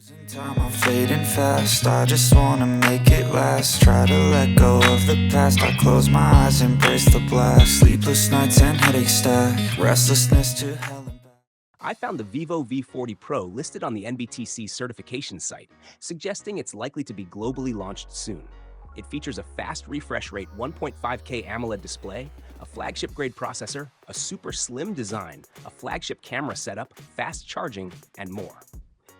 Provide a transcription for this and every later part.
Losing time, I'm fading fast. I just wanna make it last. Try to let go of the past. I close my eyes, embrace the blast. Sleepless nights and headache stack. Restlessness to hell and back. I found the Vivo V40 Pro listed on the NBTC certification site, suggesting it's likely to be globally launched soon. It features a fast refresh rate 1.5K AMOLED display, a flagship-grade processor, a super slim design, a flagship camera setup, fast charging, and more.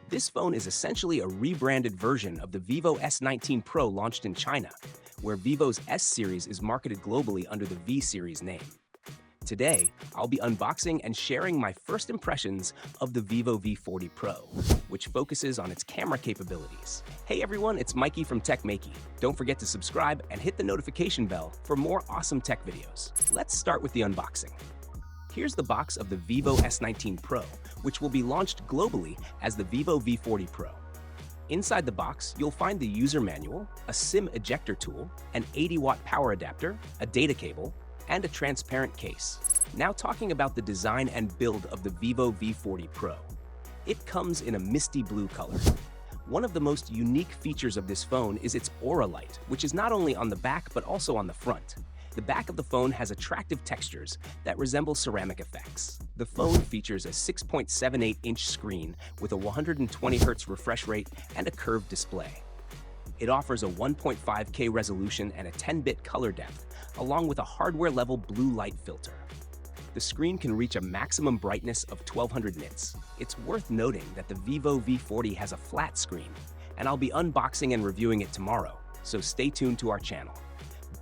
This phone is essentially a rebranded version of the Vivo S19 Pro launched in China, where Vivo's S series is marketed globally under the V series name. Today, I'll be unboxing and sharing my first impressions of the Vivo V40 Pro, which focuses on its camera capabilities. Hey everyone, it's Mikey from techmaiky. Don't forget to subscribe and hit the notification bell for more awesome tech videos. Let's start with the unboxing. Here's the box of the Vivo S19 Pro, which will be launched globally as the Vivo V40 Pro. Inside the box, you'll find the user manual, a SIM ejector tool, an 80-watt power adapter, a data cable, and a transparent case. Now talking about the design and build of the Vivo V40 Pro. It comes in a misty blue color. One of the most unique features of this phone is its Aura light, which is not only on the back but also on the front. The back of the phone has attractive textures that resemble ceramic effects. The phone features a 6.78-inch screen with a 120Hz refresh rate and a curved display. It offers a 1.5K resolution and a 10-bit color depth, along with a hardware-level blue light filter. The screen can reach a maximum brightness of 1200 nits. It's worth noting that the Vivo V40 has a flat screen, and I'll be unboxing and reviewing it tomorrow, so stay tuned to our channel.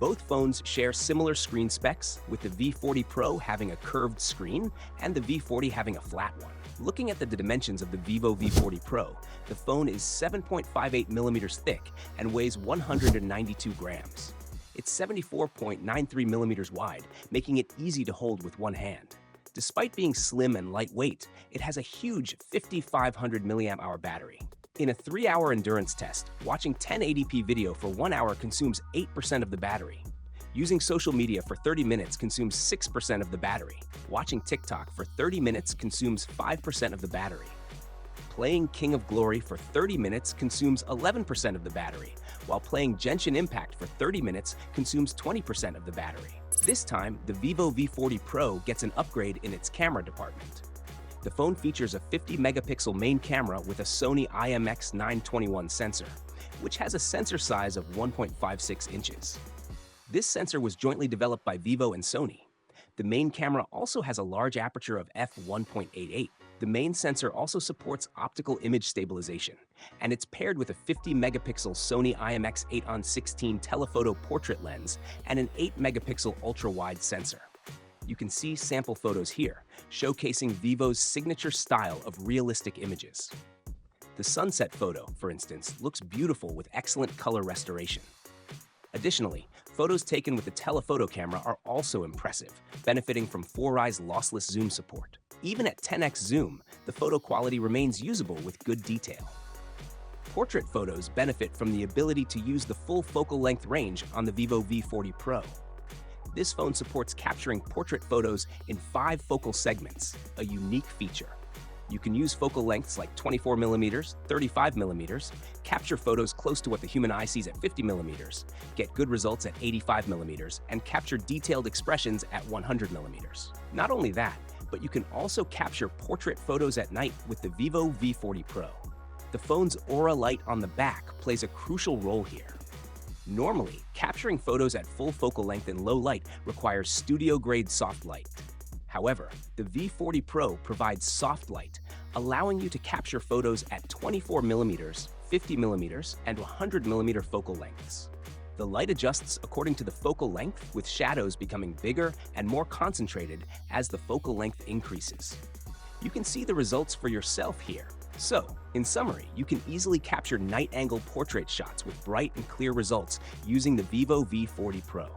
Both phones share similar screen specs, with the V40 Pro having a curved screen and the V40 having a flat one. Looking at the dimensions of the Vivo V40 Pro, the phone is 7.58mm thick and weighs 192 grams. It's 74.93mm wide, making it easy to hold with one hand. Despite being slim and lightweight, it has a huge 5500 mAh battery. In a 3-hour endurance test, watching 1080p video for 1 hour consumes 8% of the battery. Using social media for 30 minutes consumes 6% of the battery. Watching TikTok for 30 minutes consumes 5% of the battery. Playing King of Glory for 30 minutes consumes 11% of the battery, while playing Genshin Impact for 30 minutes consumes 20% of the battery. This time, the Vivo V40 Pro gets an upgrade in its camera department. The phone features a 50-megapixel main camera with a Sony IMX921 sensor, which has a sensor size of 1.56 inches. This sensor was jointly developed by Vivo and Sony. The main camera also has a large aperture of f1.88. The main sensor also supports optical image stabilization, and it's paired with a 50-megapixel Sony IMX 8-on-16 telephoto portrait lens and an 8-megapixel ultra-wide sensor. You can see sample photos here, showcasing Vivo's signature style of realistic images. The sunset photo, for instance, looks beautiful with excellent color restoration. Additionally, photos taken with the telephoto camera are also impressive, benefiting from 4Eye's lossless zoom support. Even at 10x zoom, the photo quality remains usable with good detail. Portrait photos benefit from the ability to use the full focal length range on the Vivo V40 Pro. This phone supports capturing portrait photos in 5 focal segments, a unique feature. You can use focal lengths like 24mm, 35mm, capture photos close to what the human eye sees at 50mm, get good results at 85mm, and capture detailed expressions at 100mm. Not only that, but you can also capture portrait photos at night with the Vivo V40 Pro. The phone's Aura light on the back plays a crucial role here. Normally, capturing photos at full focal length in low light requires studio-grade soft light. However, the V40 Pro provides soft light, allowing you to capture photos at 24mm, 50mm, and 100mm focal lengths. The light adjusts according to the focal length, with shadows becoming bigger and more concentrated as the focal length increases. You can see the results for yourself here. So, in summary, you can easily capture night-angle portrait shots with bright and clear results using the Vivo V40 Pro.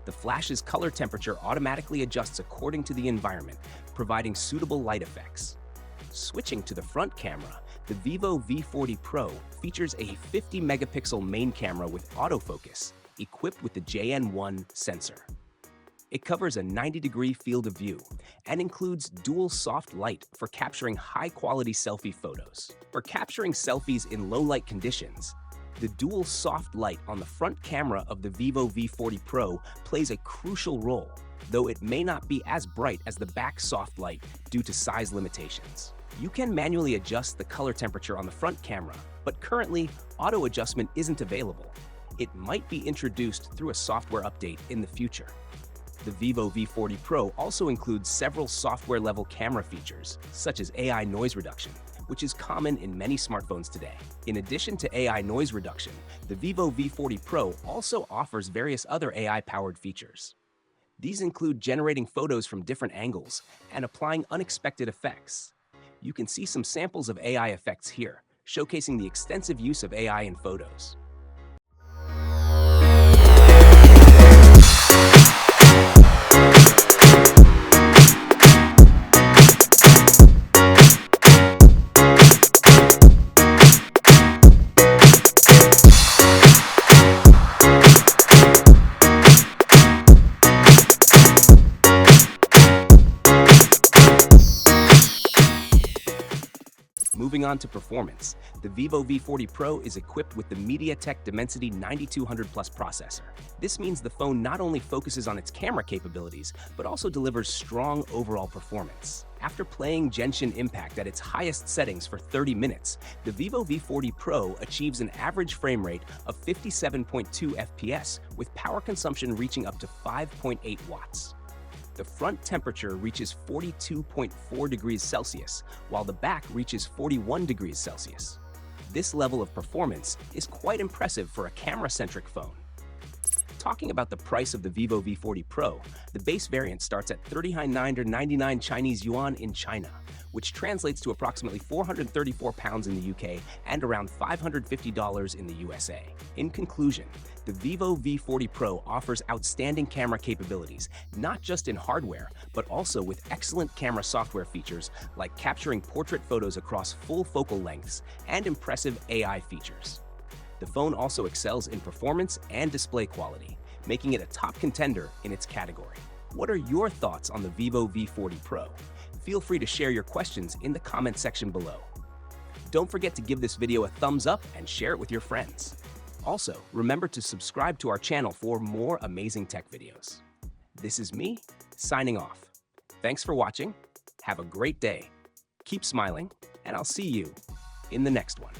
The flash's color temperature automatically adjusts according to the environment, providing suitable light effects. Switching to the front camera, the Vivo V40 Pro features a 50-megapixel main camera with autofocus, equipped with the JN1 sensor. It covers a 90-degree field of view and includes dual soft light for capturing high-quality selfie photos. For capturing selfies in low-light conditions, the dual soft light on the front camera of the Vivo V40 Pro plays a crucial role, though it may not be as bright as the back soft light due to size limitations. You can manually adjust the color temperature on the front camera, but currently, auto adjustment isn't available. It might be introduced through a software update in the future. The Vivo V40 Pro also includes several software-level camera features, such as AI noise reduction, which is common in many smartphones today. In addition to AI noise reduction, the Vivo V40 Pro also offers various other AI-powered features. These include generating photos from different angles and applying unexpected effects. You can see some samples of AI effects here, showcasing the extensive use of AI in photos. Moving on to performance, the Vivo V40 Pro is equipped with the MediaTek Dimensity 9200 Plus processor. This means the phone not only focuses on its camera capabilities, but also delivers strong overall performance. After playing Genshin Impact at its highest settings for 30 minutes, the Vivo V40 Pro achieves an average frame rate of 57.2 FPS, with power consumption reaching up to 5.8 watts. The front temperature reaches 42.4 degrees Celsius, while the back reaches 41 degrees Celsius. This level of performance is quite impressive for a camera-centric phone. Talking about the price of the Vivo V40 Pro, the base variant starts at 39.99 Chinese yuan in China, which translates to approximately £434 in the UK and around $550 in the USA. In conclusion, the Vivo V40 Pro offers outstanding camera capabilities, not just in hardware, but also with excellent camera software features like capturing portrait photos across full focal lengths and impressive AI features. The phone also excels in performance and display quality, making it a top contender in its category. What are your thoughts on the Vivo V40 Pro? Feel free to share your questions in the comment section below. Don't forget to give this video a thumbs up and share it with your friends. Also, remember to subscribe to our channel for more amazing tech videos. This is me, signing off. Thanks for watching, have a great day, keep smiling, and I'll see you in the next one.